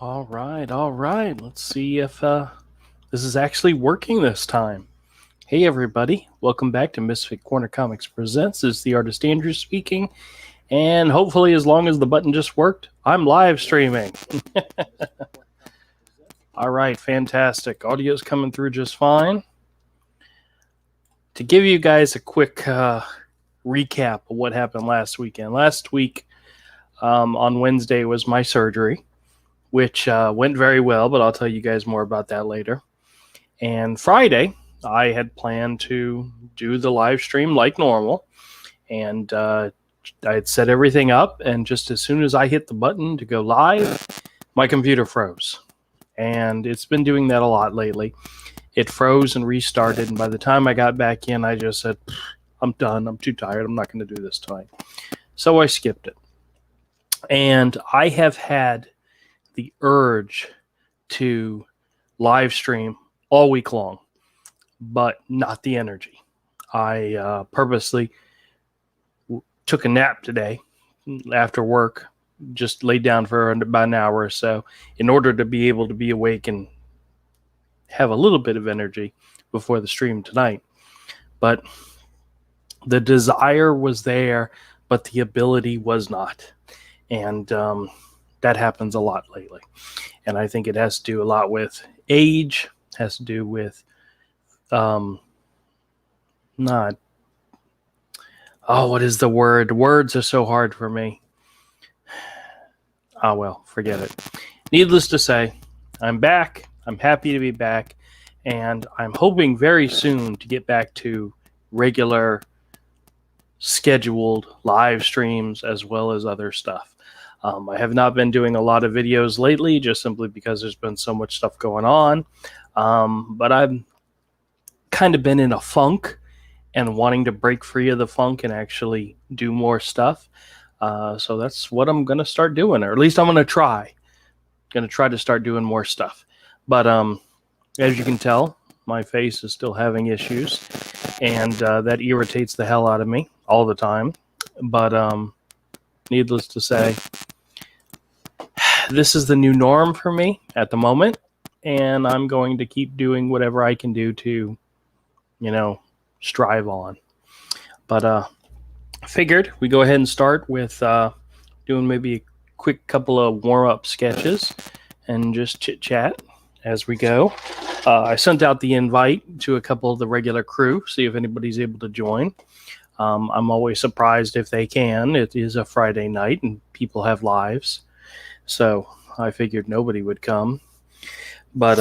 All right, all right. Let's see if this is actually working this time. Hey, everybody. Welcome back to Misfit Corner Comics Presents. This is the artist Andrew speaking. And hopefully, as long as the button just worked, I'm live streaming. All right, fantastic. Audio's coming through just fine. To give you guys a quick recap of what happened last weekend. Last week on Wednesday was my surgery, which went very well, but I'll tell you guys more about that later. And Friday, I had planned to do the live stream like normal, and I had set everything up, and just as soon as I hit the button to go live, my computer froze. And it's been doing that a lot lately. It froze and restarted, and by the time I got back in, I just said, I'm done. I'm too tired. I'm not going to do this tonight. So I skipped it. And I have had the urge to live stream all week long, but not the energy. I purposely took a nap today after work, just laid down for about an hour or so in order to be able to be awake and have a little bit of energy before the stream tonight. But the desire was there, but the ability was not. And that happens a lot lately. And I think it has to do a lot with age, has to do with not, what is the word? Words are so hard for me. Oh, well, forget it. Needless to say, I'm back. I'm happy to be back. And I'm hoping very soon to get back to regular scheduled live streams as well as other stuff. I have not been doing a lot of videos lately, just simply because there's been so much stuff going on. But I've kind of been in a funk and wanting to break free of the funk and actually do more stuff. So that's what I'm going to start doing, or at least I'm going to try. To start doing more stuff. But as you can tell, my face is still having issues, and that irritates the hell out of me all the time. But needless to say, this is the new norm for me at the moment, and I'm going to keep doing whatever I can do to, strive on. But figured we go ahead and start with doing maybe a quick couple of warm-up sketches and just chit-chat as we go. I sent out the invite to a couple of the regular crew, see if anybody's able to join. I'm always surprised if they can. It is a Friday night and people have lives, so I figured nobody would come. But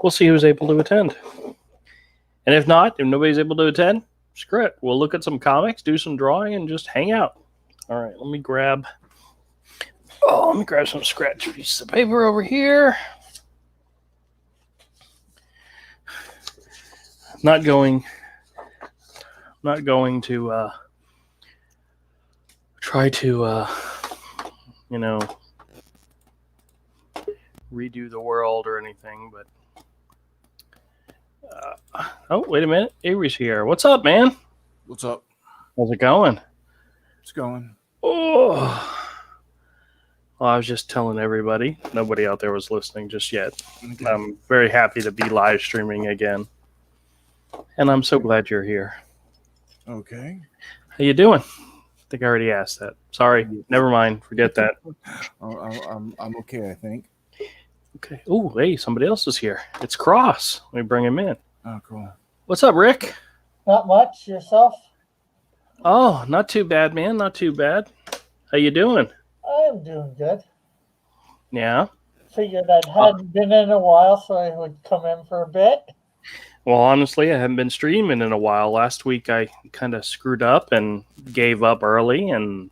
we'll see who's able to attend. And if nobody's able to attend, screw it. We'll look at some comics, do some drawing, and just hang out. All right, let me grab some scratch pieces of paper over here. Not going to try to redo the world or anything, but oh, wait a minute. Avery's here. What's up, man? What's up? How's it going? It's going. Oh, well, I was just telling everybody. Nobody out there was listening just yet. Okay. I'm very happy to be live streaming again, and I'm so glad you're here. Okay. How you doing? I think I already asked that. Sorry. Never mind. Forget that. I'm okay, I think. Okay. Oh, hey, somebody else is here. It's Cross. Let me bring him in. Oh, cool. What's up, Rick? Not much. Yourself? Oh, not too bad, man. Not too bad. How you doing? I'm doing good. Yeah? Figured I hadn't been in a while, so I would come in for a bit. Well, honestly, I haven't been streaming in a while. Last week, I kind of screwed up and gave up early, and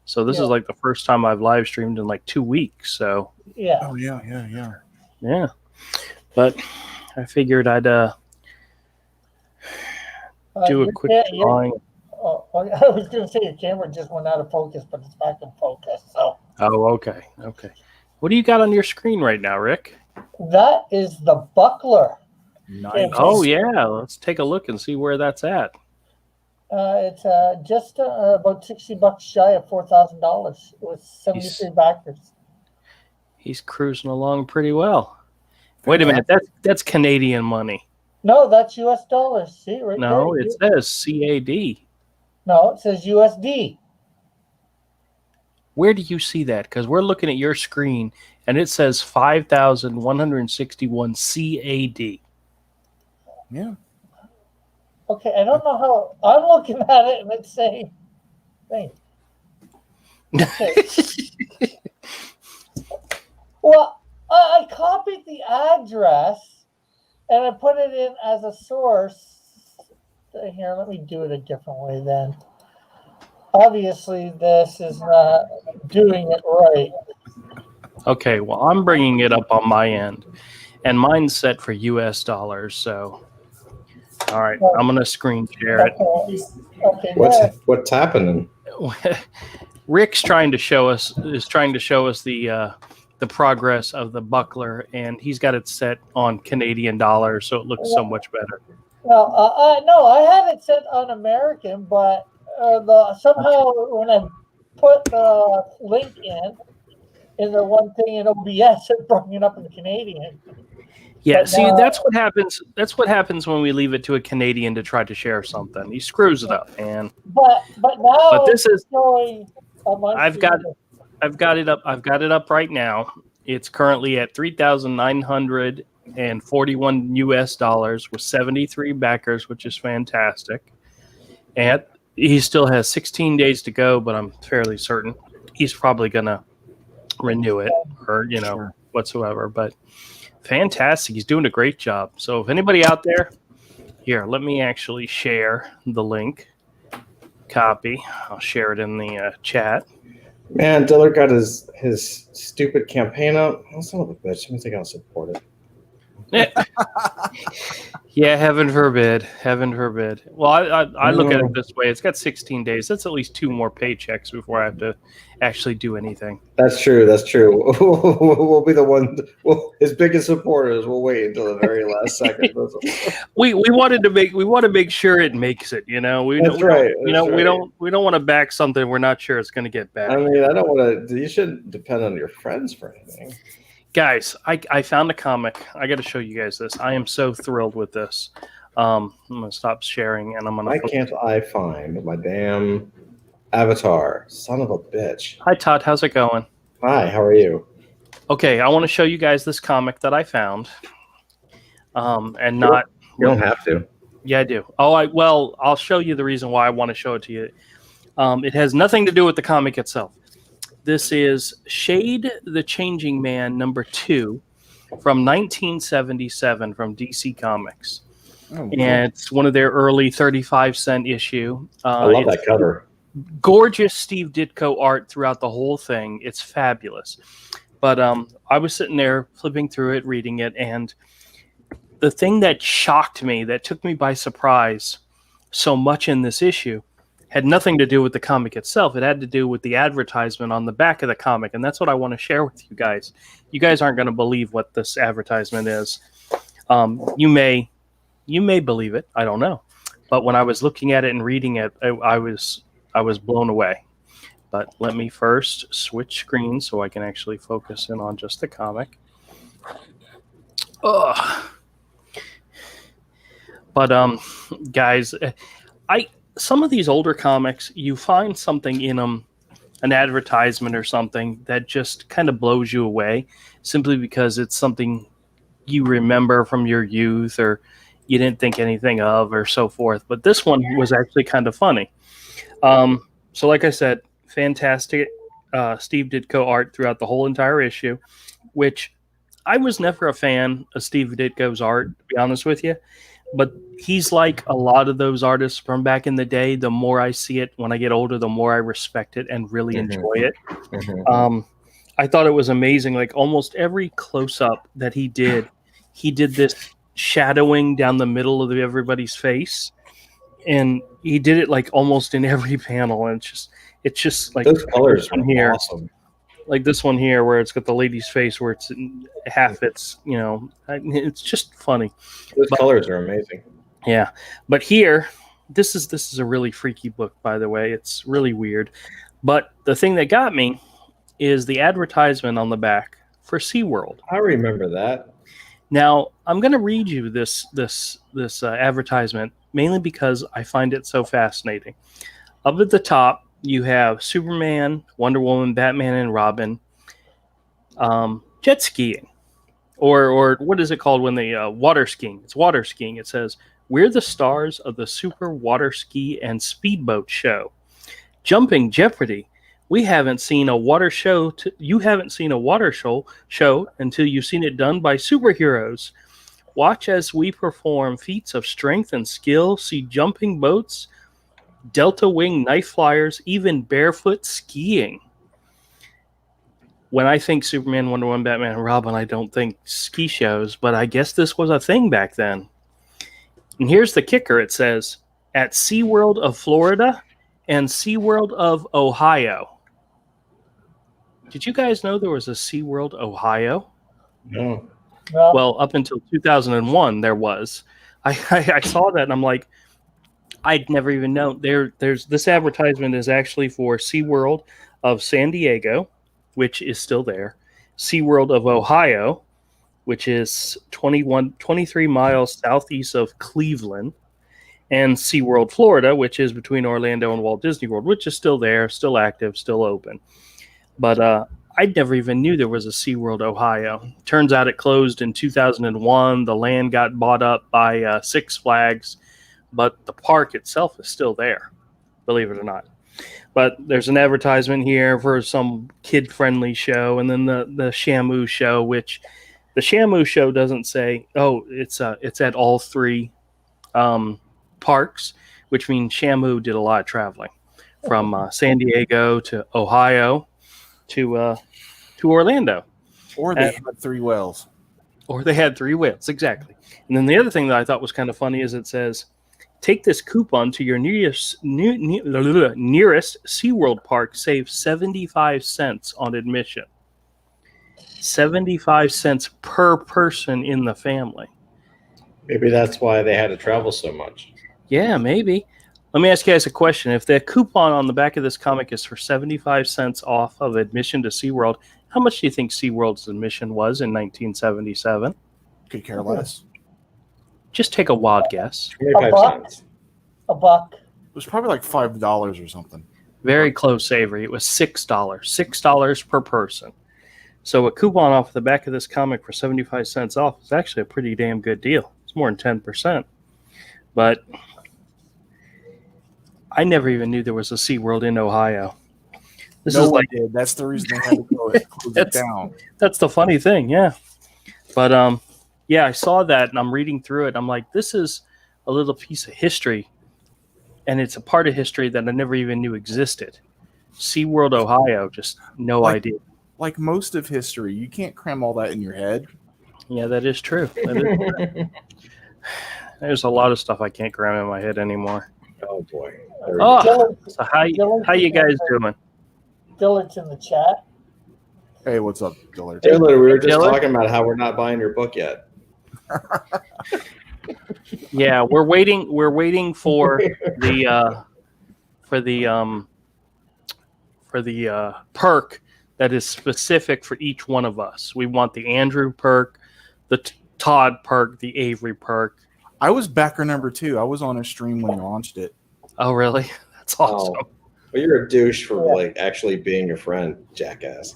so this is like the first time I've live streamed in like 2 weeks. So yeah. Oh yeah. Yeah, but I figured I'd do a quick drawing. Oh, I was going to say your camera just went out of focus, but it's back in focus. So. Oh, okay. What do you got on your screen right now, Rick? That is the Buckler. Nice. Oh yeah, let's take a look and see where that's at. It's just about $60 shy of $4,000 with 73 backers. He's cruising along pretty well. Wait a minute, that's Canadian money. No, that's US dollars. See, right No, there. it says CAD. No, it says USD. Where do you see that? Because we're looking at your screen, and it says 5,161 CAD. Yeah. Okay, I don't know how. I'm looking at it and it's saying thing. Okay. Well, I copied the address and I put it in as a source. Here, let me do it a different way then. Obviously, this is not doing it right. Okay, well, I'm bringing it up on my end, and mine's set for US dollars, so. All right, I'm going to screen share it. Okay, there. What's happening? Rick's trying to show us the progress of the buckler, and he's got it set on Canadian dollars, so it looks so much better. Well, no, I had it set on American, but somehow when I put the link in the one thing in OBS, it brought it up in Canadian. Yeah, But see, now- that's what happens. That's what happens when we leave it to a Canadian to try to share something. He screws it up, man. But now But this is. showing on my I've got screen. I've got it up. I've got it up right now. It's currently at 3,941 US dollars with 73 backers, which is fantastic. And he still has 16 days to go, but I'm fairly certain he's probably gonna renew it or Sure. whatsoever. But fantastic, he's doing a great job. So if anybody out there, here, let me actually share the link. Copy. I'll share it in the chat. Man, Diller got his stupid campaign up. Oh, son of a bitch. That means I gotta support it. Yeah, heaven forbid. Heaven forbid. Well, I look at it this way. It's got 16 days. That's at least 2 more paychecks before I have to actually do anything. That's true. That's true. We'll be the one. His biggest supporters will wait until the very last second. We want to make sure it makes it. You know, we That's don't, right. You know, That's we right. don't want to back something we're not sure it's going to get back. I mean, I don't want to. You shouldn't depend on your friends for anything. Guys, I found a comic. I got to show you guys this. I am so thrilled with this. I'm gonna stop sharing, and I'm gonna. Why can't I find my damn avatar? Son of a bitch. Hi Todd, how's it going? Hi, how are you? Okay, I want to show you guys this comic that I found. And not. You don't have to. Yeah, I do. Well, I'll show you the reason why I want to show it to you. It has nothing to do with the comic itself. This is Shade the Changing Man #2 from 1977 from DC Comics. Oh, And it's one of their early 35-cent issue. I love It's that cover. gorgeous Steve Ditko art throughout the whole thing. It's fabulous. But I was sitting there flipping through it, reading it, and the thing that shocked me, that took me by surprise so much in this issue, had nothing to do with the comic itself. It had to do with the advertisement on the back of the comic, and that's what I want to share with you guys. You guys aren't going to believe what this advertisement is. You may believe it. I don't know. But when I was looking at it and reading it, I was blown away. But let me first switch screens so I can actually focus in on just the comic. Ugh. But guys, some of these older comics, you find something in them, an advertisement or something that just kind of blows you away, simply because it's something you remember from your youth or you didn't think anything of or so forth. But this one was actually kind of funny. So like I said, fantastic Steve Ditko art throughout the whole entire issue, which I was never a fan of Steve Ditko's art, to be honest with you. But he's like a lot of those artists from back in the day. The more I see it when I get older, the more I respect it and really enjoy it. I thought it was amazing. Like almost every close-up that he did this shadowing down the middle of everybody's face. And he did it like almost in every panel. And it's just like Those colors this one are here. awesome. Like this one here, where it's got the lady's face, where it's in half. It's just funny. Those colors are amazing. Yeah, but here, this is a really freaky book, by the way. It's really weird. But the thing that got me is the advertisement on the back for SeaWorld. I remember that. Now, I'm going to read you this advertisement mainly because I find it so fascinating. Up at the top, you have Superman, Wonder Woman, Batman, and Robin jet skiing. Or what is it called when they water skiing? It's water skiing. It says, "We're the stars of the Super Water Ski and Speedboat Show. Jumping Jeopardy! We haven't seen a water show. You haven't seen a water show until you've seen it done by superheroes. Watch as we perform feats of strength and skill. See jumping boats, delta wing knife flyers, even barefoot skiing." When I think Superman, Wonder Woman, Batman, and Robin, I don't think ski shows, but I guess this was a thing back then. And here's the kicker. It says, at SeaWorld of Florida and SeaWorld of Ohio. Did you guys know there was a SeaWorld Ohio? No. No. Well, up until 2001, there was. I saw that, and I'm like, I'd never even known. There's this advertisement is actually for SeaWorld of San Diego, which is still there, SeaWorld of Ohio, which is 23 miles southeast of Cleveland, and SeaWorld Florida, which is between Orlando and Walt Disney World, which is still there, still active, still open. But I never even knew there was a SeaWorld Ohio. Turns out it closed in 2001. The land got bought up by Six Flags, but the park itself is still there, believe it or not. But there's an advertisement here for some kid-friendly show, and then the Shamu show, which the Shamu show doesn't say, oh, it's at all three parks, which means Shamu did a lot of traveling from San Diego to Ohio to Orlando. Or they had 3 whales. Or they had 3 whales, exactly. And then the other thing that I thought was kind of funny is it says, take this coupon to your nearest SeaWorld park, save 75 cents on admission. 75 cents per person in the family. Maybe that's why they had to travel so much. Yeah, maybe. Let me ask you guys a question. If the coupon on the back of this comic is for 75 cents off of admission to SeaWorld, how much do you think SeaWorld's admission was in 1977? Could care less. Just take a wild guess. 25 buck? cents. $1. It was probably like $5 or something. Very close, Avery. It was $6. $6 per person. So a coupon off the back of this comic for 75 cents off is actually a pretty damn good deal. It's more than 10%. But I never even knew there was a SeaWorld in Ohio. This No is one like did. That's the reason they had to close it down. that's the funny thing, yeah. But yeah, I saw that and I'm reading through it. I'm like, this is a little piece of history, and it's a part of history that I never even knew existed. SeaWorld Ohio, just no idea. Like most of history, you can't cram all that in your head. Yeah, that is true. That is true. There's a lot of stuff I can't cram in my head anymore. Oh boy. Oh, so how you guys doing? Dillard's in the chat. Hey, what's up, Dillard? Taylor, we were just Taylor? talking about how we're not buying your book yet. Yeah, we're waiting. We're waiting for the perk that is specific for each one of us. We want the Andrew perk, the Todd perk, the Avery perk. I was backer number 2. I was on a stream when you launched it. Oh, really? That's awesome. Oh, well, you're a douche for like actually being your friend, jackass.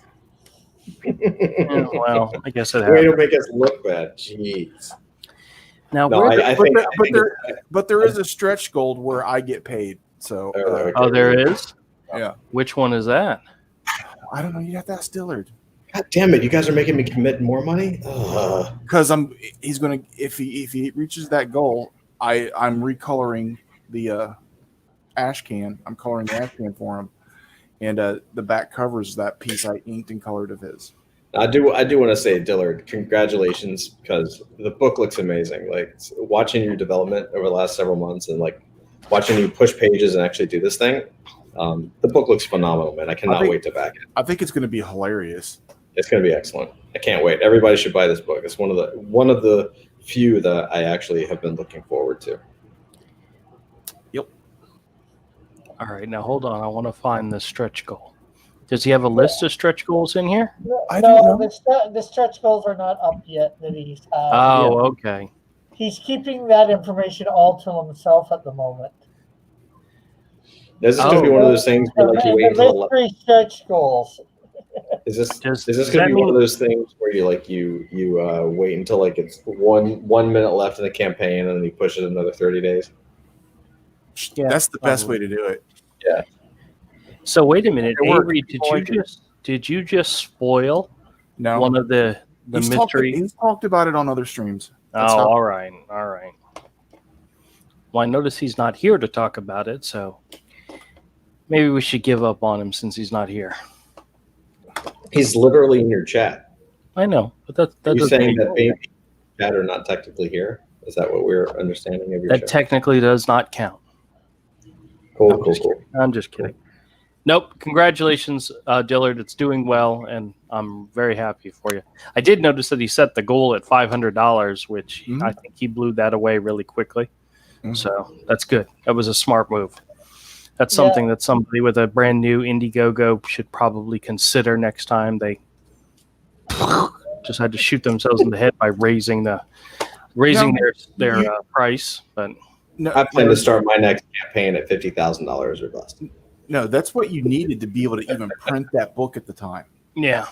Yeah, well, I guess it Way happened. to make us look bad. Jeez. Now, No, where I But, think. but there is a stretch gold where I get paid. So oh, there is? yeah, Which one is that? I don't know. You have to ask Dillard God damn it! You guys are making me commit more money. Ugh. because he's gonna if he reaches that goal, I'm recoloring the ash can. I'm coloring the ash can for him, and the back covers that piece I inked and colored of his. I do want to say, Dillard, congratulations, because the book looks amazing. Like watching your development over the last several months, and like watching you push pages and actually do this thing. The book looks phenomenal, man. I cannot wait to back it. I think it's going to be hilarious. It's going to be excellent. I can't wait. Everybody should buy this book. It's one of the few that I actually have been looking forward to. All right, now hold on. I want to find this stretch goal. Does he have a list of stretch goals in here? I don't know. The stretch goals are not up yet that he's had. Oh, okay. He's keeping that information all to himself at the moment. This is going to be one of those things where like you wait until the mystery stretch goals. Is this Does going to that be one of mean- those things where you wait until like it's 1 minute left in the campaign and then you push it another 30 days? Yeah, That's the best probably. way to do it. So wait a minute, It worked. Avery. People like it. Did you just spoil No, one of the mystery? He's talked about it on other streams. Oh, That's how- all right. Well, I notice he's not here to talk about it, so maybe we should give up on him since he's not here. He's literally in your chat. I know, but that Are you doesn't saying mean- that being chat are not technically here? Is that what we're understanding of your that show? technically does not count. Cool. I'm just kidding. Nope. Congratulations, Dillard. It's doing well, and I'm very happy for you. I did notice that he set the goal at $500, which Mhm. I think he blew that away really quickly. Mhm. So that's good. That was a smart move. That's something that somebody with a brand new Indiegogo should probably consider next time they just had to shoot themselves in the head by raising their price. But No, I plan to start my next campaign at $50,000 or less. No, that's what you needed to be able to even print that book at the time. yeah,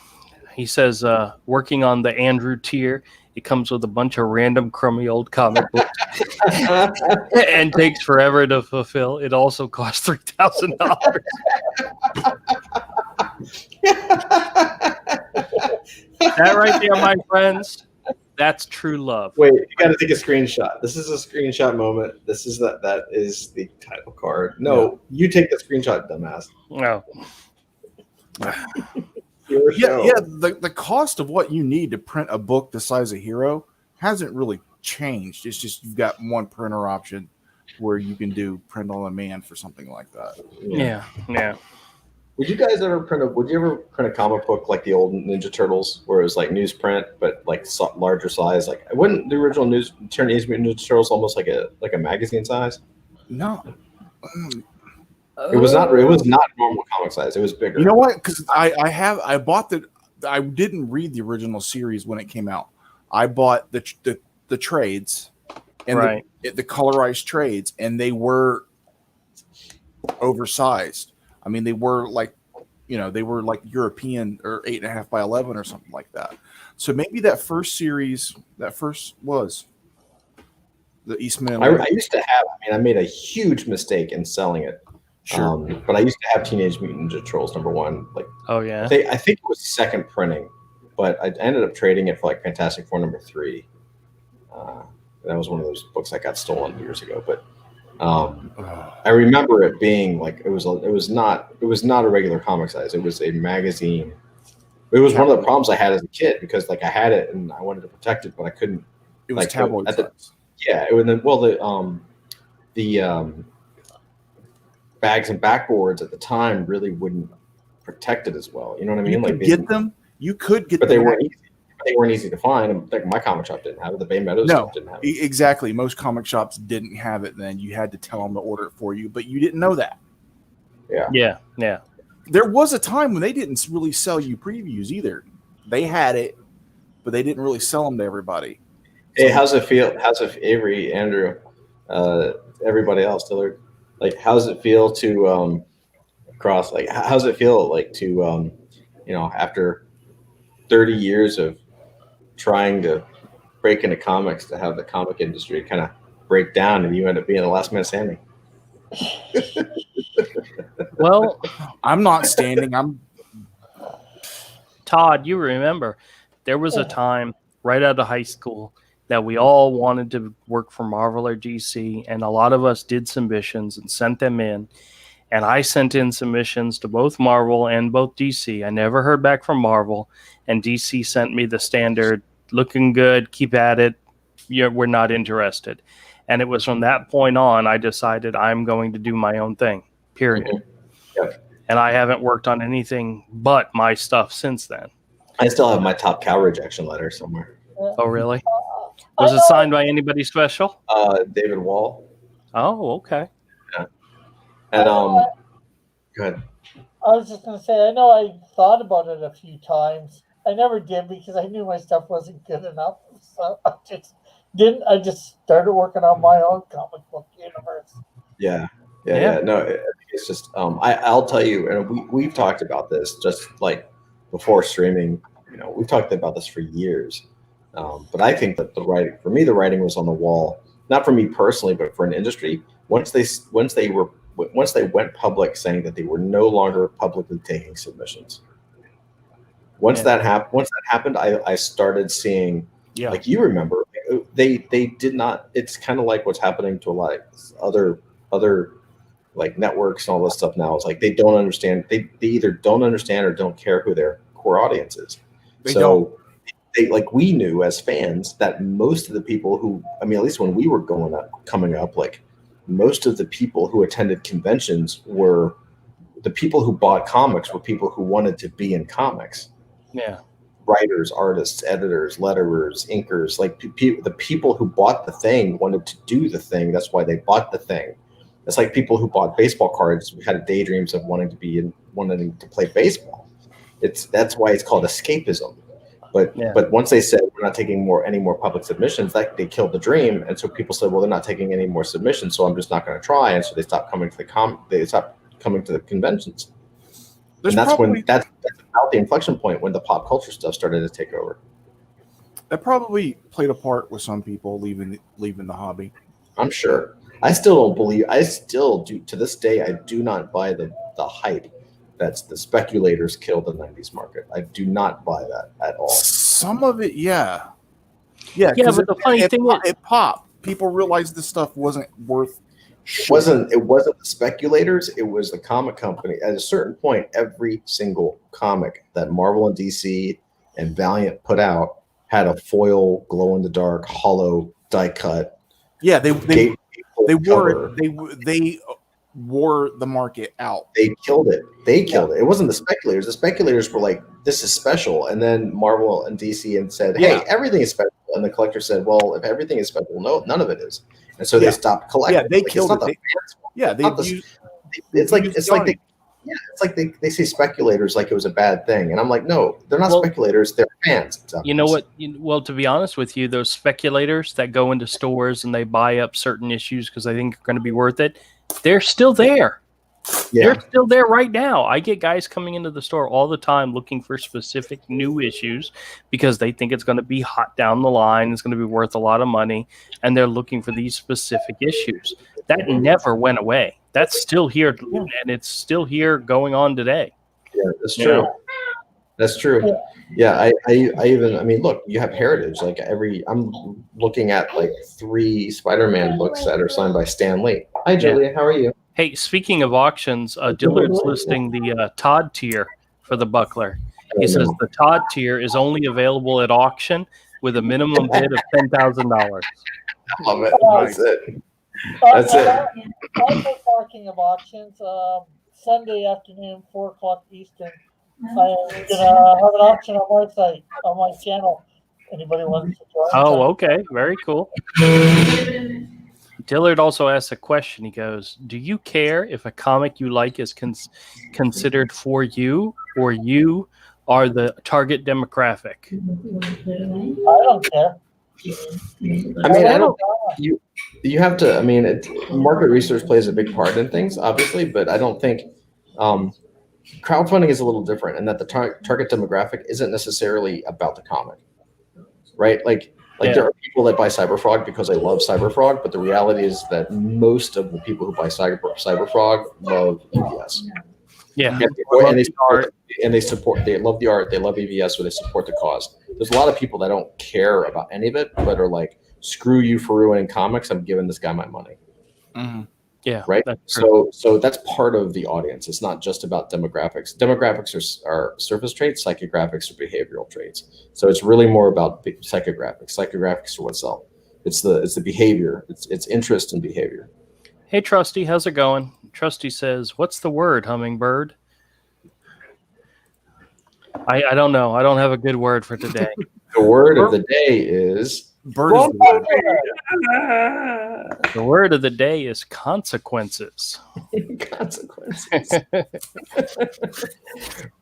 he says working on the Andrew tier. It comes with a bunch of random crummy old comic books and takes forever to fulfill. It also costs $3,000. That right there, my friends, that's true love. Wait, you got to take a screenshot. This is a screenshot moment. This is that is the title card. No, you take the screenshot, dumbass. No. Your show. The cost of what you need to print a book the size of Hero hasn't really changed. It's just you've got one printer option where you can do print on demand for something like that. Yeah. Would you guys ever Would you ever print a comic book like the old Ninja Turtles, where it was like newsprint but like larger size? Like, wouldn't the original Teenage Mutant Ninja Turtles almost like a magazine size? No. It was not. It was not normal comic size. It was bigger. You know what? Because I didn't read the original series when it came out. I bought the trades and Right. the colorized trades, and they were oversized. I mean, they were like European or 8.5 by 11 or something like that. So maybe that first was the Eastman. I used to have. I made a huge mistake in selling it. Sure. But I used to have Teenage Mutant Ninja Turtles #1. Like, Oh yeah. I think it was second printing, but I ended up trading it for like Fantastic Four #3. That was one of those books that got stolen years ago. But I remember it being like it was not a regular comic size. It was a magazine. It was one of the problems I had as a kid because like I had it and I wanted to protect it, but I couldn't. It was like, tabloid at the- size. Yeah, it was the bags and backboards at the time really wouldn't protect it as well. You know what I mean? You Like could get them. You could get but them. they weren't easy. They weren't easy to find. And like my comic shop didn't have it. The Bay Meadows No, shop didn't have it. exactly. Most comic shops didn't have it then. You had to tell them to order it for you, but you didn't know that. Yeah. There was a time when they didn't really sell you previews either. They had it, but they didn't really sell them to everybody. Hey, how's it feel? How's it, Avery, Andrew, everybody else? Dillard? Like, how's it feel to cross? Like, how's it feel like to after 30 years of trying to break into comics to have the comic industry kind of break down and you end up being the last man standing? Well, I'm not standing. I'm Todd, you remember there was a time right out of high school that we all wanted to work for Marvel or DC, and a lot of us did submissions and sent them in. And I sent in submissions to both Marvel and both DC. I never heard back from Marvel, and DC sent me the standard, looking good, keep at it, we're not interested. And it was from that point on I decided I'm going to do my own thing, period. Mhm. Yep. And I haven't worked on anything but my stuff since then. I still have my top cow rejection letter somewhere. Oh, really? Was it signed by anybody special? David Wall. Oh, okay. And go ahead. I was just gonna say, I know I thought about it a few times. I never did because I knew my stuff wasn't good enough. So I just didn't. I just started working on my own comic book universe. Yeah. Yeah. No, it's just I'll tell you, and we've talked about this just like before streaming. We've talked about this for years. But I think that the writing was on the wall, not for me personally, but for an industry. Once they went public saying that they were no longer publicly taking submissions. Once that happened, I started seeing, like you remember, they did not. It's kind of like what's happening to a lot of other like networks and all this stuff now. It's like they don't understand. They either don't understand or don't care who their core audience is. We knew as fans that most of the people who, at least when we were coming up, like most of the people who attended conventions were the people who bought comics were people who wanted to be in comics. Yeah. Writers, artists, editors, letterers, inkers, like the people who bought the thing wanted to do the thing. That's why they bought the thing. It's like people who bought baseball cards had daydreams of wanting to play baseball. That's why it's called escapism. But once they said we're not taking any more public submissions, that they killed the dream. And so people said, well, they're not taking any more submissions, so I'm just not going to try. And so they stopped coming to the conventions. And that's about the inflection point when the pop culture stuff started to take over. That probably played a part with some people leaving the hobby. I'm sure. I still do to this day. I do not buy the hype that's the speculators killed the 90s market. I do not buy that at all. Some of it, yeah. But the funny thing is, it popped. People realized this stuff wasn't worth shit. It wasn't the speculators, it was the comic company. At a certain point, every single comic that Marvel and DC and Valiant put out had a foil, glow-in-the-dark, hollow, die cut. Yeah, they wore the market out. They killed it. It wasn't the speculators. The speculators were like, this is special. And then Marvel and DC said, hey, everything is special. And the collector said, well, if everything is special, no, none of it is. And so they stopped collecting. Yeah, they killed it. It's like they say speculators like it was a bad thing. And I'm like, no, they're not speculators. They're fans. You know what? Well, to be honest with you, those speculators that go into stores and they buy up certain issues because they think they're going to be worth it, they're still there. Yeah. They're still there right now. I get guys coming into the store all the time looking for specific new issues because they think it's going to be hot down the line. It's going to be worth a lot of money. And they're looking for these specific issues. That never went away. That's still here. And it's still here going on today. Yeah, that's true. That's true. Yeah, look, you have Heritage. I'm looking at 3 Spider-Man books that are signed by Stan Lee. Hi, Julia. How are you? Hey, speaking of auctions, Dillard's listing the Todd tier for the Buckler. He says the Todd tier is only available at auction with a minimum bid of $10,000. Love it. That's it. Also talking of auctions, Sunday afternoon, 4:00 Eastern, I'm gonna have an auction on my site, on my channel. Anybody wants to join? Oh, okay. Very cool. Dillard also asks a question. He goes, do you care if a comic you like is considered for you, or you are the target demographic? I don't care. You have to, market research plays a big part in things, obviously, but I don't think crowdfunding is a little different in that the target demographic isn't necessarily about the comic, right? There are people that buy Cyberfrog because they love Cyberfrog, but the reality is that most of the people who buy Cyberfrog love EVS. Yeah, they love the art, they love EVS, so they support the cause. There's a lot of people that don't care about any of it, but are like, screw you for ruining comics, I'm giving this guy my money. Mm-hmm. Yeah, right. So that's part of the audience. It's not just about demographics. Demographics are surface traits. Psychographics are behavioral traits. So it's really more about psychographics. Psychographics are what sell. It's the behavior. It's interest in behavior. Hey, Trusty, how's it going? Trusty says, "What's the word, hummingbird?" I don't know. I don't have a good word for today. The word of the day is Bird is the word. The word of the day is consequences. Consequences.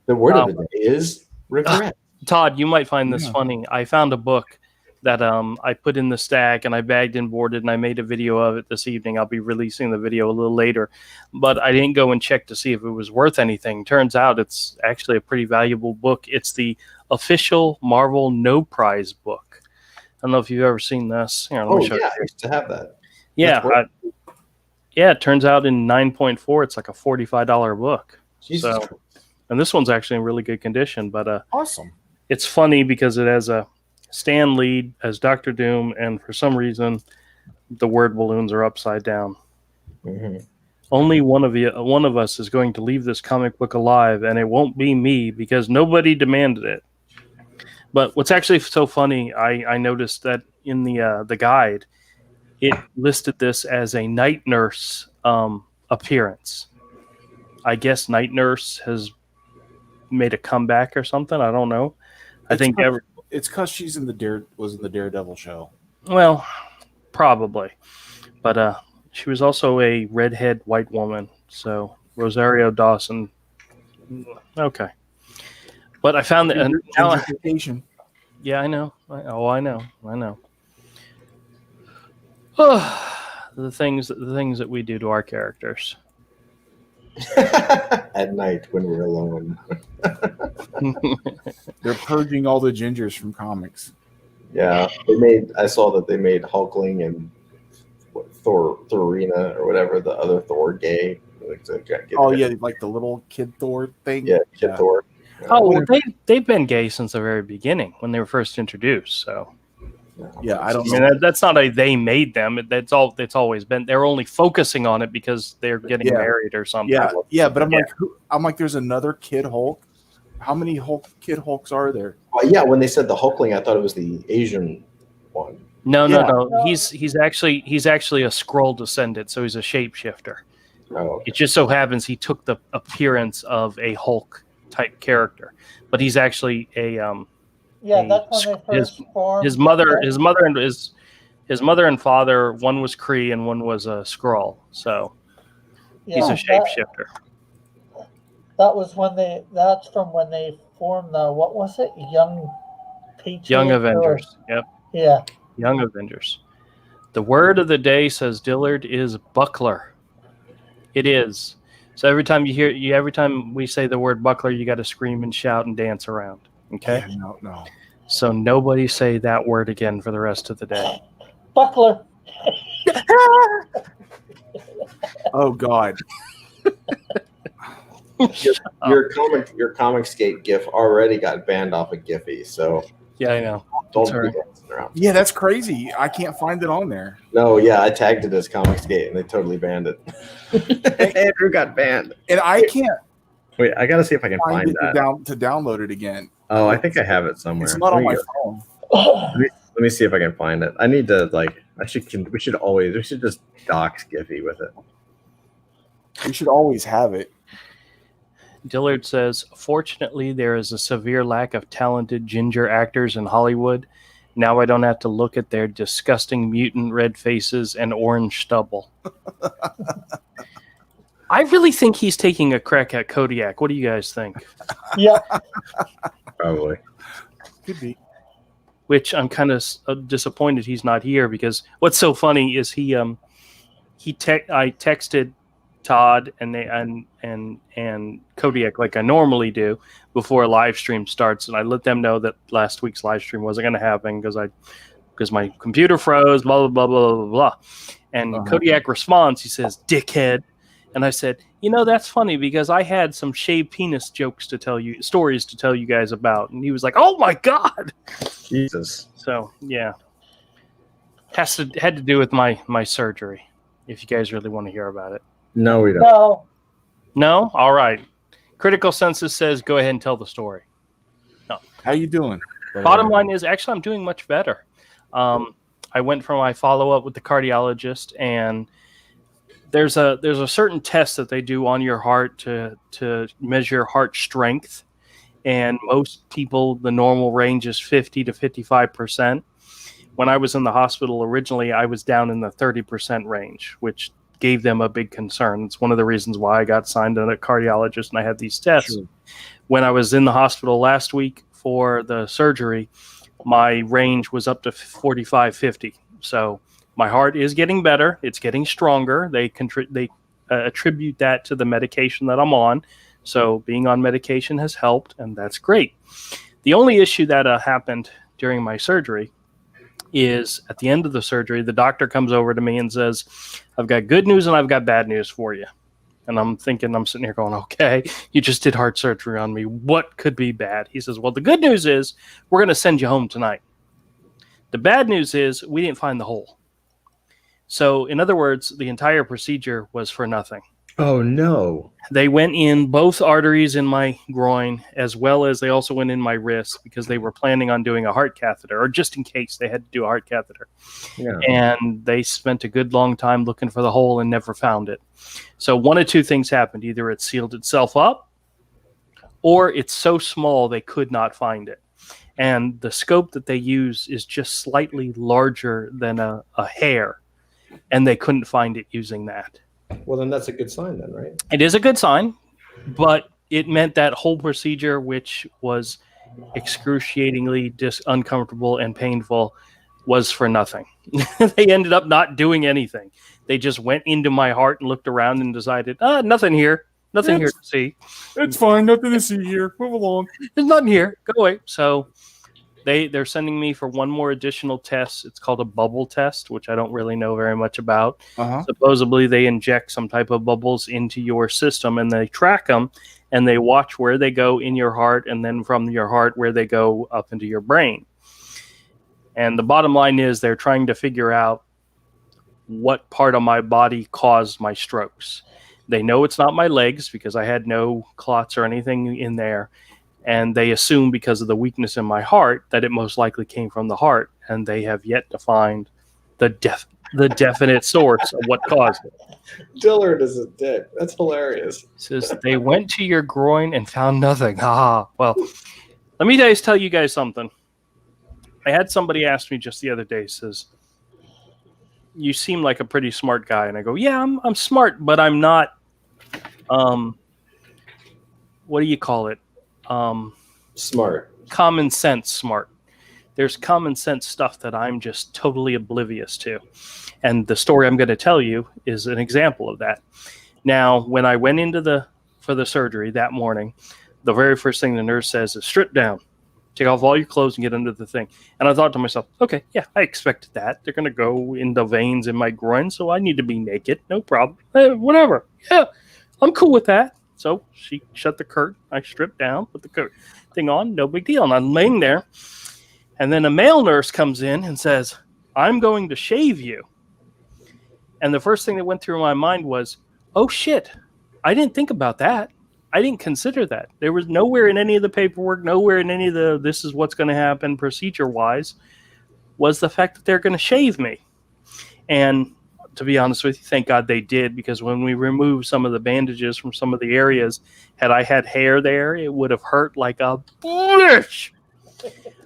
The word of the day is regret. Todd, you might find this Yeah. funny. I found a book that I put in the stack and I bagged and boarded and I made a video of it this evening. I'll be releasing the video a little later, but I didn't go and check to see if it was worth anything. Turns out it's actually a pretty valuable book. It's the official Marvel No Prize book. I don't know if you've ever seen this. Here, let me show you. I used to have that. Yeah, That's worth yeah. It turns out in 9.4, it's like a $45 book. Jesus. So, and this one's actually in really good condition. But Awesome. it's funny because it has a Stan Lee as Doctor Doom, and for some reason, the word balloons are upside down. Mhm. Only one of us is going to leave this comic book alive, and it won't be me because nobody demanded it. But what's actually so funny, I noticed that in the guide, it listed this as a Night Nurse appearance. I guess Night Nurse has made a comeback or something. I don't know. I think It's because she's in was in the Daredevil show. well, probably, but she was also a redhead white woman. So Rosario Dawson. Okay, but I found that and now, Gentrification. yeah, I know. I know. The things that we do to our characters. At night when we're alone. They're purging all the gingers from comics. Yeah, I saw that they made Hulkling and Thorina or whatever the other Thor gay. Like, Oh yeah, like the little kid Thor thing. yeah, Kid Thor. Oh, well, they've been gay since the very beginning when they were first introduced. So Yeah, I don't I mean know. that's not a they made them. That's all. It's always been. They're only focusing on it because they're getting Yeah. married or something. Yeah, but I'm Yeah. like, there's another Kid Hulk. How many Kid Hulks are there? Well, yeah, when they said the Hulkling, I thought it was the Asian one. No. No. He's actually a Skrull descendant, so he's a shapeshifter. Oh, It just so happens he took the appearance of a Hulk type character, but he's actually a Yeah, that's when they his- first formed. his mother and father. One was Kree and one was a Skrull. So he's a shapeshifter. That's from when they formed the, what was it? Young Patriots? Young Avengers. Yep. Yeah. Young Avengers. The word of the day, says Dillard, is buckler. It is. So every time we say the word buckler, you got to scream and shout and dance around. Okay. Yeah, no. So nobody say that word again for the rest of the day. Buckler. Oh God. your Comicsgate GIF already got banned off of Giphy, so Yeah, I know. don't Sorry. be dancing around. Yeah, that's crazy. I can't find it on there. No, yeah, I tagged it as Comicsgate and they totally banned it. Andrew got banned. And I can't Wait, I gotta see if I can find find it that. to download it again. Oh, I think I have it somewhere. It's not Let on me my go- phone. Let me see if I can find it. I need to we should just dox Giphy with it. We should always have it. Dillard says, fortunately, there is a severe lack of talented ginger actors in Hollywood. Now I don't have to look at their disgusting mutant red faces and orange stubble. I really think he's taking a crack at Kodiak. What do you guys think? Yeah. Probably. Could be. Which I'm kind of disappointed he's not here, because what's so funny is I texted Todd and Kodiak like I normally do before a live stream starts, and I let them know that last week's live stream wasn't going to happen because my computer froze, blah blah blah blah blah blah. And Kodiak responds, he says, "Dickhead," and I said, that's funny because I had some shaved penis stories to tell you guys about, and he was like, "Oh my god!" Jesus. So yeah, had to do with my surgery. If you guys really want to hear about it. No, we don't. No. No? All right. Critical Census says go ahead and tell the story. How you doing? Bottom line is, actually, I'm doing much better. I went for my follow-up with the cardiologist, and there's a certain test that they do on your heart to measure heart strength. And most people, the normal range is 50 to 55%. when I was in the hospital originally, I was down in the 30% range, which gave them a big concern. It's one of the reasons why I got signed to a cardiologist and I had these tests. Sure. When I was in the hospital last week for the surgery, my range was up to 45, 50. So my heart is getting better. It's getting stronger. They attribute that to the medication that I'm on. So being on medication has helped, and that's great. The only issue that happened during my surgery is at the end of the surgery, the doctor comes over to me and says, I've got good news and I've got bad news for you. And I'm sitting here going, okay, you just did heart surgery on me. What could be bad? He says, well, the good news is we're going to send you home tonight. The bad news is we didn't find the hole. So in other words, the entire procedure was for nothing. Oh no. They went in both arteries in my groin, as well as they also went in my wrist because they were planning on doing a heart catheter, or just in case they had to do a heart catheter. Yeah. And they spent a good long time looking for the hole and never found it. So one of two things happened. Either it sealed itself up, or it's so small they could not find it. And the scope that they use is just slightly larger than a hair, and they couldn't find it using that. Well, then that's a good sign, then, right? It is a good sign, but it meant that whole procedure, which was excruciatingly uncomfortable and painful, was for nothing. They ended up not doing anything. They just went into my heart and looked around and decided, nothing here. Nothing here to see. It's fine. Nothing to see here. Move along. There's nothing here. Go away. So they're sending me for one more additional test. It's called a bubble test, which I don't really know very much about. Uh-huh. Supposedly they inject some type of bubbles into your system and they track them and they watch where they go in your heart and then from your heart where they go up into your brain. And the bottom line is they're trying to figure out what part of my body caused my strokes. They know it's not my legs because I had no clots or anything in there. And they assume because of the weakness in my heart that it most likely came from the heart. And they have yet to find the definite source of what caused it. Dillard is a dick. That's hilarious. It says they went to your groin and found nothing. Well, let me tell you guys something. I had somebody ask me just the other day, says, you seem like a pretty smart guy. And I go, yeah, I'm smart, but I'm not, what do you call it? Smart. Common sense smart. There's common sense stuff that I'm just totally oblivious to. And the story I'm going to tell you is an example of that. Now, when I went into for the surgery that morning, the very first thing the nurse says is strip down, take off all your clothes and get under the thing. And I thought to myself, okay, yeah, I expected that. They're going to go in the veins in my groin, so I need to be naked. No problem. Whatever. Yeah, I'm cool with that. So she shut the curtain. I stripped down, put the thing on. No big deal. And I'm laying there. And then a male nurse comes in and says, I'm going to shave you. And the first thing that went through my mind was, oh, shit, I didn't think about that. I didn't consider that. There was nowhere in any of the paperwork, nowhere in any of the this is what's going to happen procedure-wise, was the fact that they're going to shave me. And to be honest with you, thank God they did, because when we removed some of the bandages from some of the areas, had I had hair there, it would have hurt like a bitch.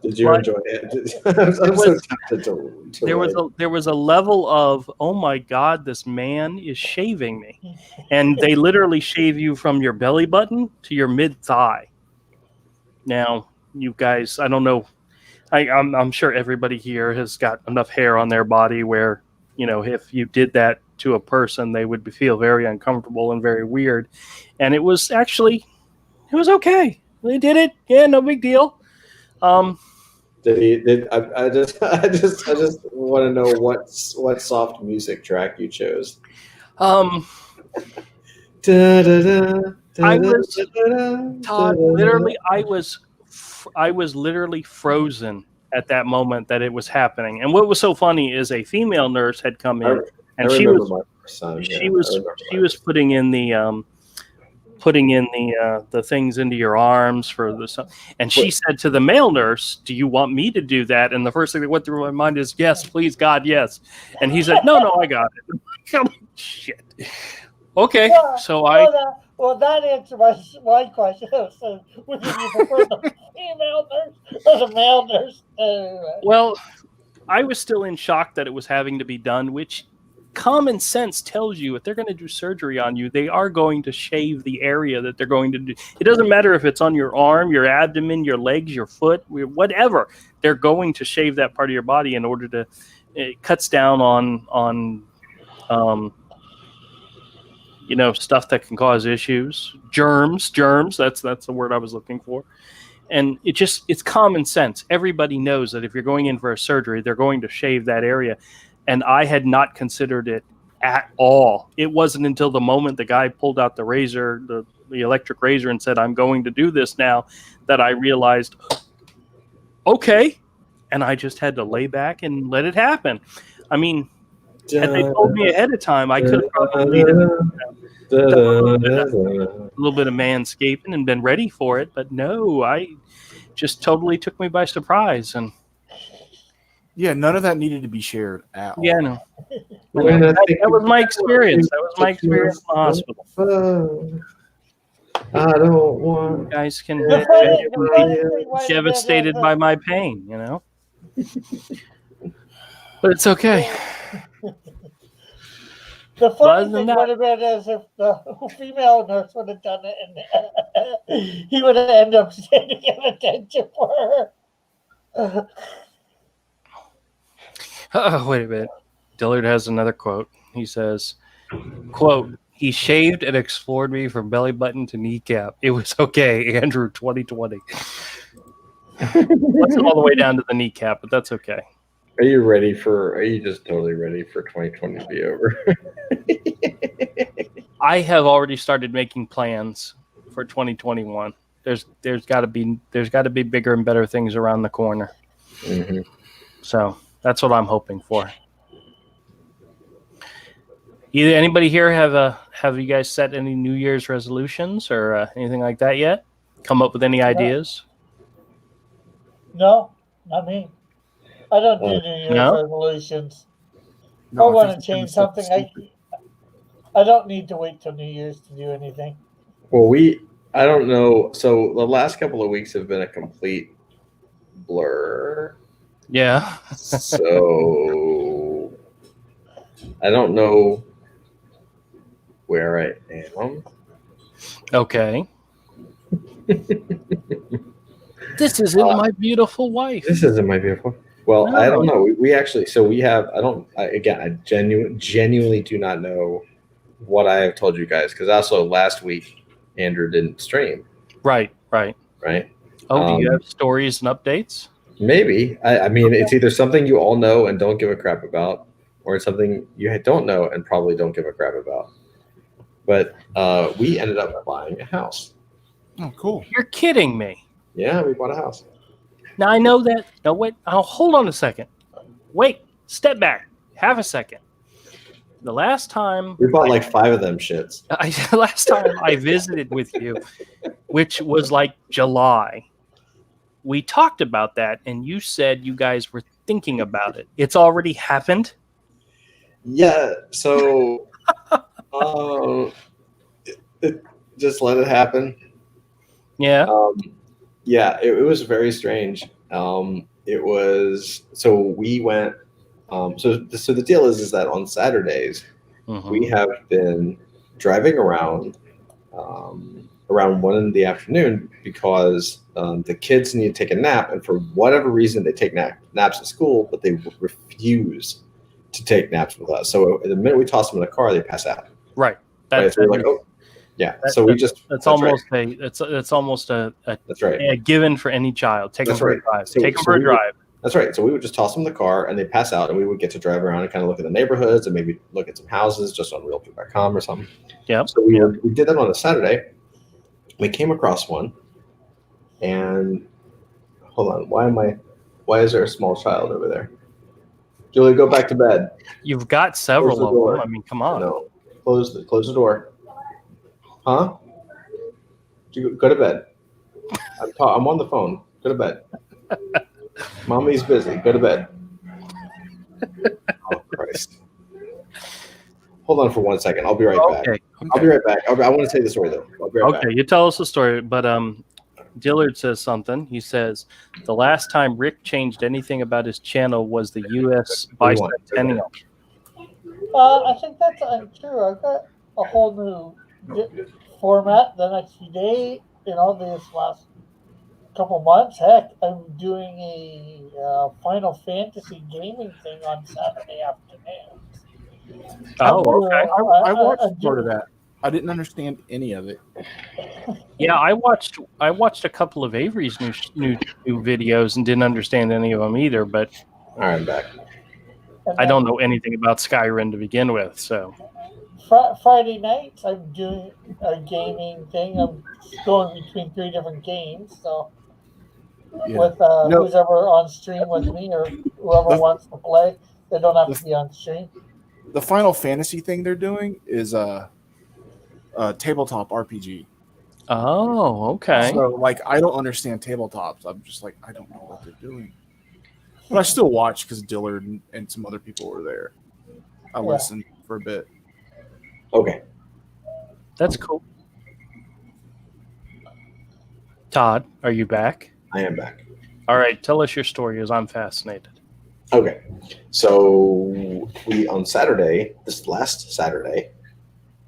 Did you enjoy it? I'm so tempted to there was a level of, oh my God, this man is shaving me. And they literally shave you from your belly button to your mid-thigh. Now, you guys, I don't know. I'm sure everybody here has got enough hair on their body where, you know, if you did that to a person, they would feel very uncomfortable and very weird. And it was okay. They did it. Yeah, no big deal. I just want to know what soft music track you chose. I was Todd, literally, I was literally frozen at that moment that it was happening. And what was so funny is a female nurse had come in, and she was putting in the things into your arms for the, and she said to the male nurse, "Do you want me to do that?" And the first thing that went through my mind is, "Yes, please, God, yes." And he said, "No, I got it." Shit. Okay, that answers my question. So, would you prefer the female nurse or the male nurse? Well, I was still in shock that it was having to be done, which common sense tells you if they're going to do surgery on you, they are going to shave the area that they're going to do. It doesn't matter if it's on your arm, your abdomen, your legs, your foot, whatever. They're going to shave that part of your body in order to. It cuts down on stuff that can cause issues, germs. That's the word I was looking for. And it's common sense. Everybody knows that if you're going in for a surgery, they're going to shave that area. And I had not considered it at all. It wasn't until the moment the guy pulled out the razor, the electric razor, and said, "I'm going to do this now," that I realized, okay. And I just had to lay back and let it happen. I mean, had they told me ahead of time, I could have probably done a little bit of manscaping and been ready for it. But no, I just totally took me by surprise. And Yeah, none of that needed to be shared at all. yeah, no. That was my experience. That was my experience in the hospital. I don't want. You guys can The funny thing might have been devastated that by my pain, But it's okay. The Other funny than thing that- would have been as if the female nurse would have done it, and he would have ended up standing at attention for her. Oh, wait a minute. Dillard has another quote. He says, quote, "He shaved and explored me from belly button to kneecap. It was okay, Andrew 2020. Wasn't all the way down to the kneecap, but that's okay. Are you just totally ready for 2020 to be over? I have already started making plans for 2021. There's got to be bigger and better things around the corner. Mm-hmm. So that's what I'm hoping for. Either anybody here have you guys set any New Year's resolutions or anything like that yet? Come up with any ideas? No, not me. I don't do New Year's No? resolutions. No, I want think to change it's something something. stupid. I don't need to wait till New Year's to do anything. Well, I don't know. So the last couple of weeks have been a complete blur. Yeah. So I don't know where I am. Okay. This isn't my beautiful wife. This isn't my beautiful. Well, No. I don't know. We actually, so we have. I genuinely do not know what I have told you guys because also last week Andrew didn't stream. Right. Right. Oh, do you Um, have stories and updates? Maybe. I mean, it's either something you all know and don't give a crap about, or it's something you don't know and probably don't give a crap about. But we ended up buying a house. Oh, cool. You're kidding me. Yeah, we bought a house. Now I know that. No, wait. Oh, hold on a second. Wait. Step back. Half a second. The last time We bought like 5 of them shits. last time I visited with you, which was like July, we talked about that, and you said you guys were thinking about it. It's already happened. Yeah. So just let it happen. Yeah. Yeah, it was very strange. It was so we went. So the deal is that on Saturdays Mhm. we have been driving around around 1 in the afternoon because the kids need to take a nap, and for whatever reason they take naps at school, but they refuse to take naps with us. So the minute we toss them in the car, they pass out. Right. Right? That's So we're like, oh, yeah. That- So we that- just that's right. almost that's almost a That's right. a given for any child. Take them That's for a right. drive. So- Take them so for a we would- drive. That's right. So we would just toss them in the car and they pass out, and we would get to drive around and kind of look at the neighborhoods and maybe look at some houses just on Realtor.com or something. Yep. So we did that on a Saturday. We came across one, and hold on, why is there a small child over there? Julie, go back to bed. You've got several Close the of door. them. I mean, come on. No, close the door. Huh? Go to bed. I'm on the phone. Go to bed. Mommy's busy. Go to bed. Oh Christ! Hold on for 1 second. I'll be right back. Okay. I'll be right back. I want to tell you the story though. I'll be right Okay. You tell us the story, but Dillard says something. He says the last time Rick changed anything about his channel was the U.S. bicentennial. I think that's untrue. I've got a whole new format the next few days. This last couple months. Heck, I'm doing a Final Fantasy gaming thing on Saturday afternoons. Oh, okay. I watched part of that. I didn't understand any of it. Yeah, I watched a couple of Avery's new videos and didn't understand any of them either. But All right, I'm back. I don't know anything about Skyrim to begin with. So Friday nights, I'm doing a gaming thing. I'm going between 3 different games. So Yeah. with who's ever on stream with me or whoever wants to play, they don't have to be on stream. The Final Fantasy thing they're doing is a tabletop RPG. oh, okay. So, like, I don't understand tabletops. I'm just like, I don't know what they're doing. But I still watch because Dillard and some other people were there. I listened for a bit. Okay. That's cool. Todd, are you back? I am back. All right, tell us your story as I'm fascinated. Okay. So we on Saturday, this last Saturday,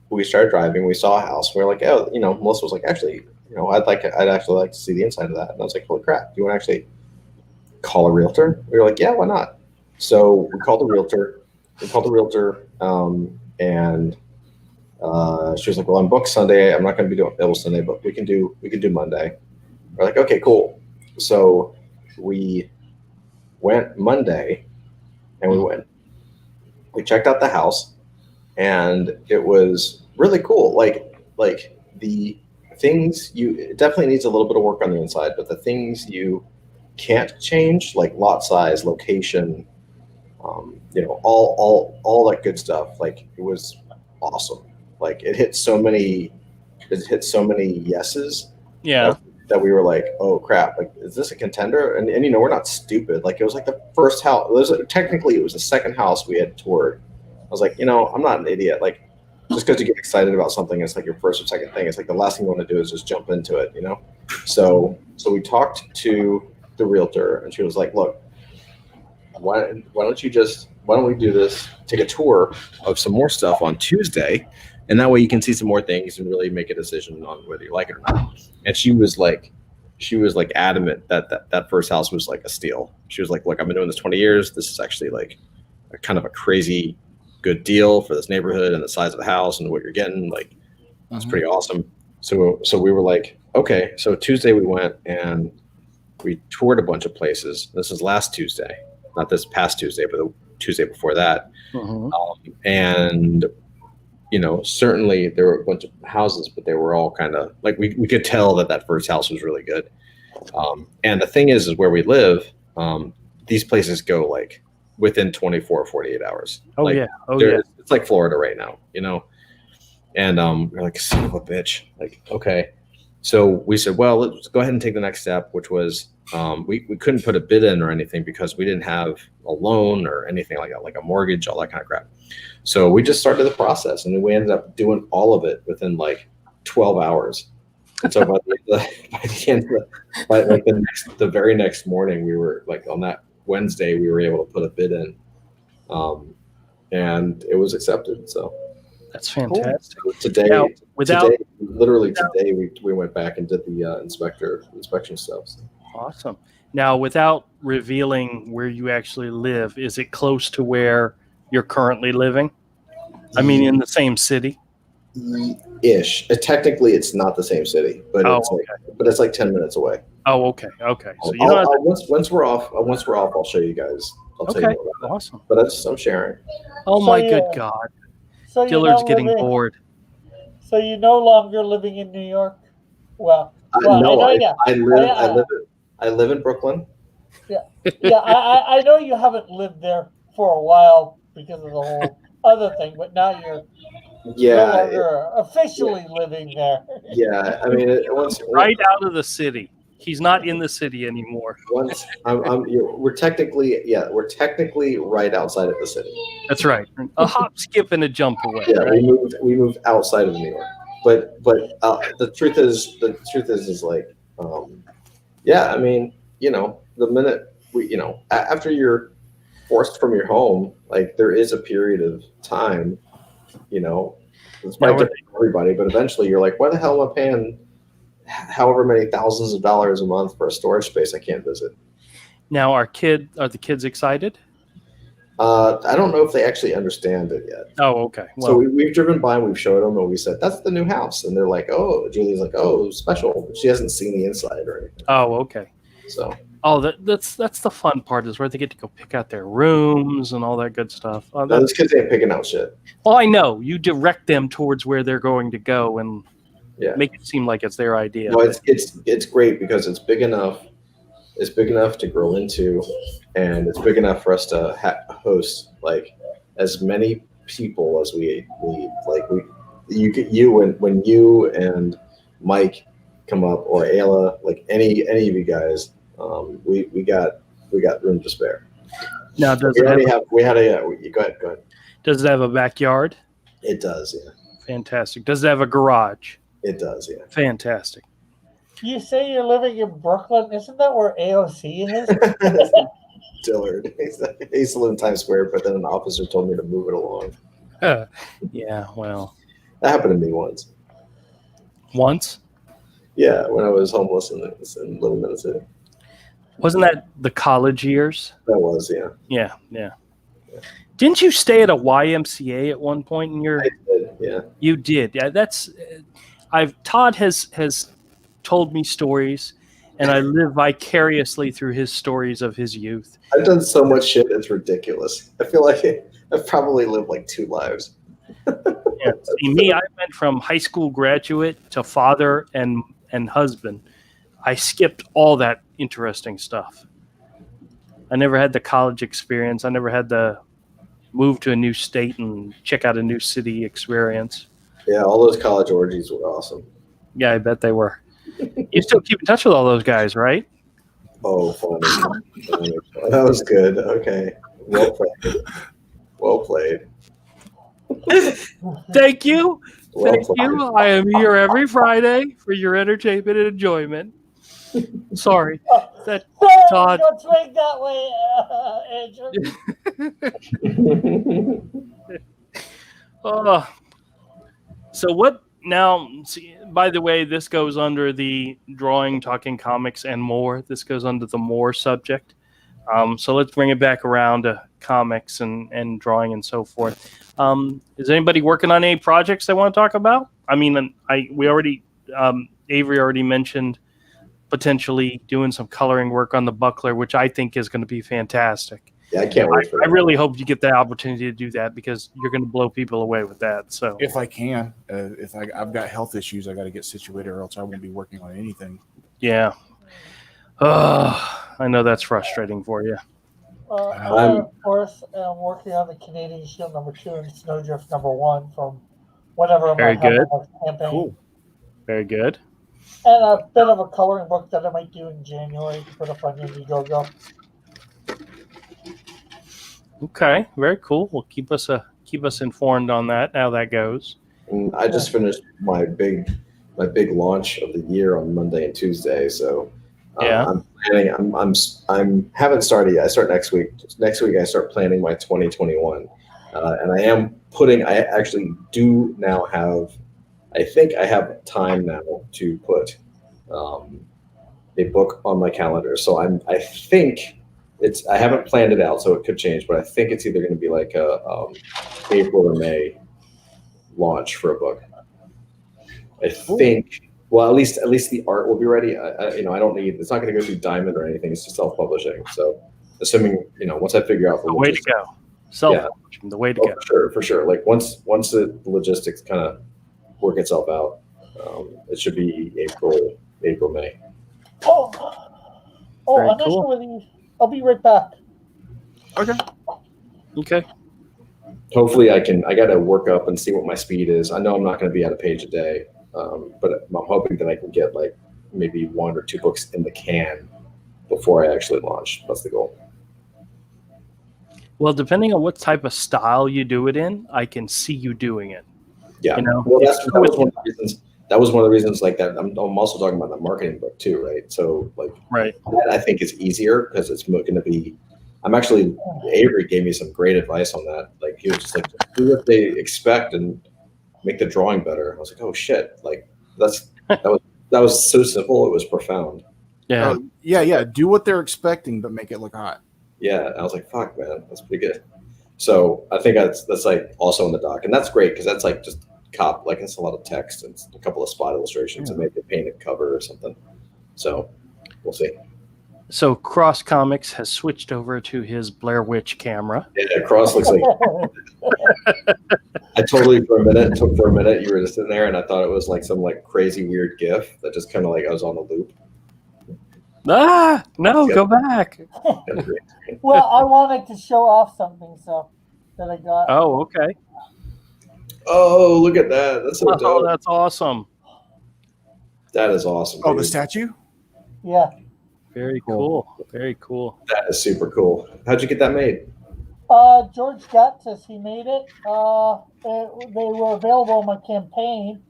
we started driving. We saw a house. We were like, oh, Melissa was like, actually, I'd actually like to see the inside of that. And I was like, holy crap, do you want to actually call a realtor? We were like, yeah, why not? So we called the realtor. And she was like, well, I'm booked Sunday. I'm not going to be able Sunday, but we can do Monday. We're like, okay, cool. So we went Monday, and we checked out the house, and it was really cool. Like the things it definitely needs a little bit of work on the inside, but the things you can't change, like lot size, location, all that good stuff. Like, it was awesome. Like, it hit so many yeses. Yeah. That we were like, oh crap, like, is this a contender? And we're not stupid. Like, it was like the first house. Technically, it was the second house we had toured. I was like, I'm not an idiot. Like, just because you get excited about something, it's like your first or second thing. It's like the last thing you want to do is just jump into it, So we talked to the realtor, and she was like, look, why don't we do this? Take a tour of some more stuff on Tuesday, and that way you can see some more things and really make a decision on whether you like it or not. And she was like adamant that first house was like a steal. She was like, look, I've been doing this 20 years. This is actually like a kind of a crazy good deal for this neighborhood and the size of the house and what you're getting. Like, it's pretty awesome. So we were like, okay. So Tuesday we went and we toured a bunch of places. This is last Tuesday, not this past Tuesday, but the Tuesday before that. And certainly there were a bunch of houses, but they were all kind of like, we could tell that first house was really good. And the thing is where we live, these places go like within 24 or 48 hours. Oh, like, yeah. Oh, yeah. It's like Florida right now, and we're like, son of a bitch. Like, okay. So we said, well, let's go ahead and take the next step, which was we couldn't put a bid in or anything because we didn't have a loan or anything like that, like a mortgage, all that kind of crap. So we just started the process, and then we ended up doing all of it within like 12 hours. And so by the very next morning, we were like, on that Wednesday, we were able to put a bid in, and it was accepted. So That's fantastic. Today, Now, today we went back and did the inspection stuff. So. Awesome. Now, without revealing where you actually live, is it close to where you're currently living? I mean, in the same city? Ish. Technically, it's not the same city, but it's like 10 minutes away. Oh, okay. Okay. So once we're off, I'll show you guys. I'll tell you more about that. Awesome. But I'm sharing. Oh So my you- good God. So Dillard's getting bored. So you're no longer living in New York? Well, No, I know, I live in Brooklyn. I know you haven't lived there for a while because of the whole other thing, but now you're no longer officially living there. Yeah. I mean, Right out of the city. He's not in the city anymore. We're technically right outside of the city. That's right. A hop, skip, and a jump away. Yeah, Right? we moved outside of New York. But the truth is like Yeah, I mean, the minute after you're forced from your home, like there is a period of time, it's probably different for everybody, but eventually you're like, why the hell am I paying however many thousands of dollars a month for a storage space I can't visit? Now, are the kids excited? I don't know if they actually understand it yet. Oh, okay. Well, So we've driven by and we've showed them and we said, that's the new house. And they're like, oh, Julie's like, oh, special. But she hasn't seen the inside or anything. oh, okay. So, that's the fun part is where they get to go pick out their rooms and all that good stuff. no, those kids ain't picking out shit. Well, I know. You direct them towards where they're going to go and Yeah. make it seem like it's their idea. No, it's great because it's big enough. It's big enough to grow into, and it's big enough for us to host like as many people as we like. When you and Mike come up, or Ayla, like any of you guys, we got room to spare. Now, Go ahead. does it have a backyard? It does, yeah. Fantastic. Does it have a garage? It does, yeah. Fantastic. You say you're living in Brooklyn. Isn't that where AOC is? Dillard. He used to live in Times Square, but then an officer told me to move it along. Yeah, well. That happened to me once. Once? Yeah, when I was homeless in Little Minnesota. Wasn't that the college years? That was, yeah. Yeah. Didn't you stay at a YMCA at one point in your? I did, yeah. You did. Yeah, Todd has told me stories, and I live vicariously through his stories of his youth. I've done so much shit, it's ridiculous. I feel like I've probably lived like 2 lives. Yeah. See, me, I went from high school graduate to father and husband. I skipped all that interesting stuff. I never had the college experience. I never had the move to a new state and check out a new city experience. Yeah, all those college orgies were awesome. Yeah, I bet they were. You still keep in touch with all those guys, right? Oh, funny. That was good. Okay. Well played. Thank you. Well Thank played. you. I am here every Friday for your entertainment and enjoyment. Sorry. That Todd. Don't swing that way, Andrew. So what now? See, by the way, this goes under the drawing, talking comics, and more. This goes under the more subject. So let's bring it back around to comics and drawing and so forth. Is anybody working on any projects they want to talk about? I mean, Avery already mentioned potentially doing some coloring work on the Buckler, which I think is going to be fantastic. Yeah, I can't wait for I that. really hope you get the opportunity to do that because you're going to blow people away with that. So If I can, I've got health issues, I got to get situated, or else I won't be working on anything. yeah. I know that's frustrating for you. I, of course, am working on the Canadian Shield #2 and Snowdrift #1 from whatever Very good. campaign. Cool. Very good. And a bit of a coloring book that I might do in January to put up on Indiegogo. Okay, very cool. Well, keep us informed on that, how that goes. And I just finished my big launch of the year on Monday and Tuesday. So Yeah. I'm planning. I'm haven't started yet. I start next week. Next week I start planning my 2021, and I actually do now have. I think I have time now to put a book on my calendar. So I think I haven't planned it out, so it could change, but I think it's either going to be like a April or May launch for a book. I think. Well, at least the art will be ready. I don't need. It's not going to go through Diamond or anything. It's just self-publishing. So, assuming once I figure out The way to go. Self-publishing, the way to go. for sure. Like once the logistics kind of work itself out, it should be April, May. Oh, Very I'm not cool. sure whether I'll be right back. Okay. Hopefully, I got to work up and see what my speed is. I know I'm not going to be at a page a day, but I'm hoping that I can get like maybe 1 or 2 books in the can before I actually launch. That's the goal. Well, depending on what type of style you do it in, I can see you doing it. Yeah. You know, Well, that was one of the reasons. that was one of the reasons like that. I'm also talking about the marketing book too, right? So like Right. that I think is easier because it's going to be. I'm actually Avery gave me some great advice on that. Like he was just like do what they expect and make the drawing better. I was like, oh shit, like that was so simple. It was profound. Yeah. Yeah. Do what they're expecting, but make it look hot. Yeah, I was like, fuck, man, that's pretty good. So I think that's like also in the doc, and that's great because that's like just like it's a lot of text and a couple of spot illustrations and maybe a painted cover or something. So we'll see. So Cross Comics has switched over to his Blair Witch camera. Yeah, Cross looks like I totally took for a minute you were just in there and I thought it was like some like crazy weird GIF that just kind of like I was on the loop. No, go back. Well, I wanted to show off something, so that I got. Oh, okay. Oh, look at that. That's so Oh, dope. that's awesome. That is awesome. Oh, the dude. statue? Yeah. Very cool. Very cool. That is super cool. How'd you get that made? George Gutsis, he made it. They were available on my campaign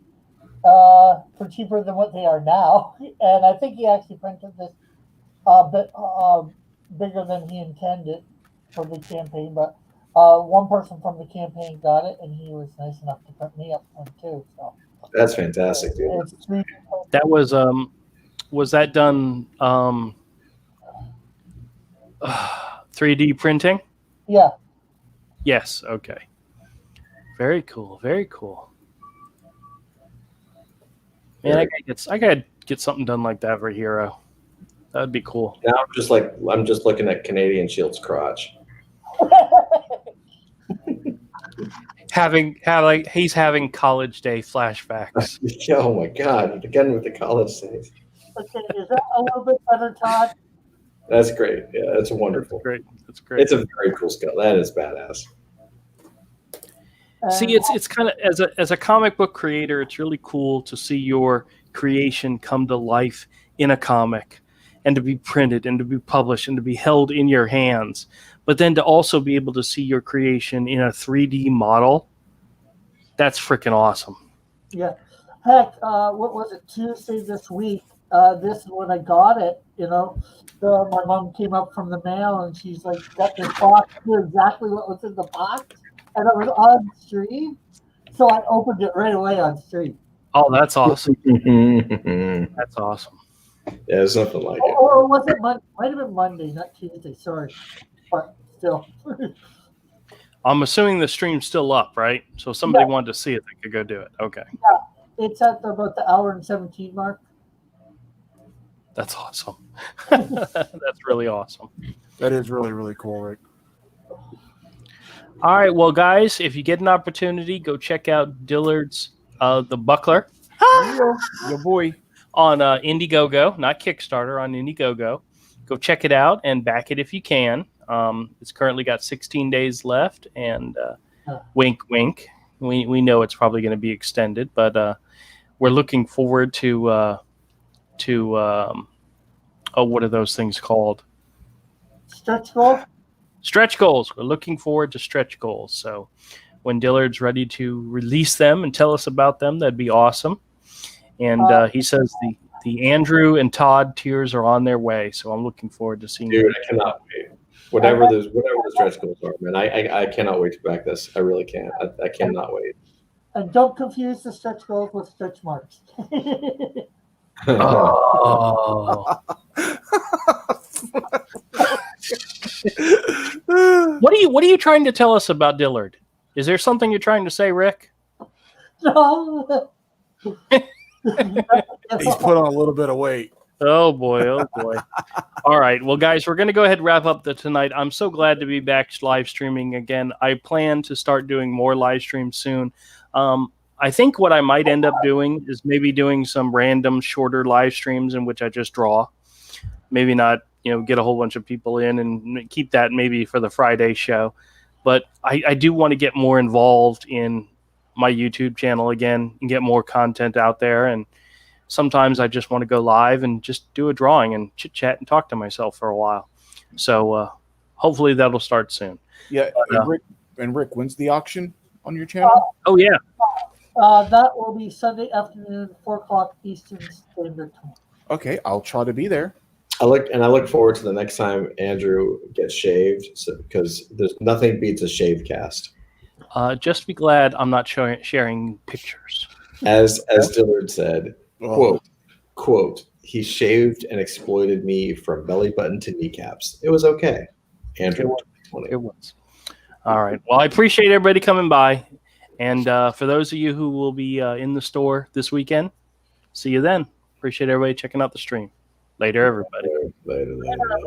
for cheaper than what they are now. And I think he actually printed this a bit bigger than he intended for the campaign. But one person from the campaign got it, and he was nice enough to print me up one too. So That's fantastic, dude. it's 3D. That was that done 3D printing? Yeah. Yes. Okay. Very cool. Very cool. Man, I gotta get something done like that for Hero. That'd be cool. Now I'm just looking at Canadian Shield's crotch. He's having college day flashbacks. Oh my god! Again with the college days. Okay, is that a little bit better, Todd? That's great. Yeah, that's wonderful. That's great. It's a very cool skill. That is badass. See, it's kind of as a comic book creator, it's really cool to see your creation come to life in a comic and to be printed and to be published and to be held in your hands. But then to also be able to see your creation in a 3D model, that's freaking awesome. Yeah. Heck, what was it, Tuesday this week? This is when I got it, you know. My mom came up from the mail and she's like, got this box, knew exactly what was in the box. And it was on stream. So I opened it right away on stream. Oh, that's awesome. Yeah, That's awesome. there's nothing like it. Or was it Monday? Might have been Monday, not Tuesday. Sorry. But still. I'm assuming the stream's still up, right? So if somebody wanted to see it, they could go do it. Okay. It's at about the hour and 17 mark. That's awesome. That's really awesome. That is really, really cool, Rick. All right, well, guys, if you get an opportunity, go check out Dillard's The Buckler Your boy. on Indiegogo, not Kickstarter, on Indiegogo. Go check it out and back it if you can. It's currently got 16 days left, and wink, wink. We know it's probably going to be extended, but we're looking forward to what are those things called? Stretch goal? Stretch goals. We're looking forward to stretch goals. So when Dillard's ready to release them and tell us about them, that'd be awesome. And he says the Andrew and Todd tiers are on their way. So I'm looking forward to seeing Dude, I cannot wait. Whatever the stretch goals are, man. I cannot wait to back this. I really can't. I cannot wait. And don't confuse the stretch goals with stretch marks. Oh. What are you trying to tell us about Dillard? Is there something you're trying to say, Rick? No. He's put on a little bit of weight. Oh boy, oh boy. All right. Well, guys, we're going to go ahead and wrap up tonight. I'm so glad to be back live streaming again. I plan to start doing more live streams soon. I think what I might end up doing is maybe doing some random shorter live streams in which I just draw. Maybe not, get a whole bunch of people in and keep that maybe for the Friday show. But I do want to get more involved in my YouTube channel again and get more content out there. And sometimes I just want to go live and just do a drawing and chit chat and talk to myself for a while. So hopefully that'll start soon. Yeah. And Rick, when's the auction on your channel? Oh yeah. That will be Sunday afternoon, 4 o'clock Eastern Standard Time. Okay, I'll try to be there. I look forward to the next time Andrew gets shaved, because there's nothing beats a shave cast. Just be glad I'm not sharing pictures. As Dillard said, Oh, quote, he shaved and exploited me from belly button to kneecaps. It was okay. Andrew, It was. All right. Well, I appreciate everybody coming by. And for those of you who will be in the store this weekend, see you then. Appreciate everybody checking out the stream. Later, everybody. later.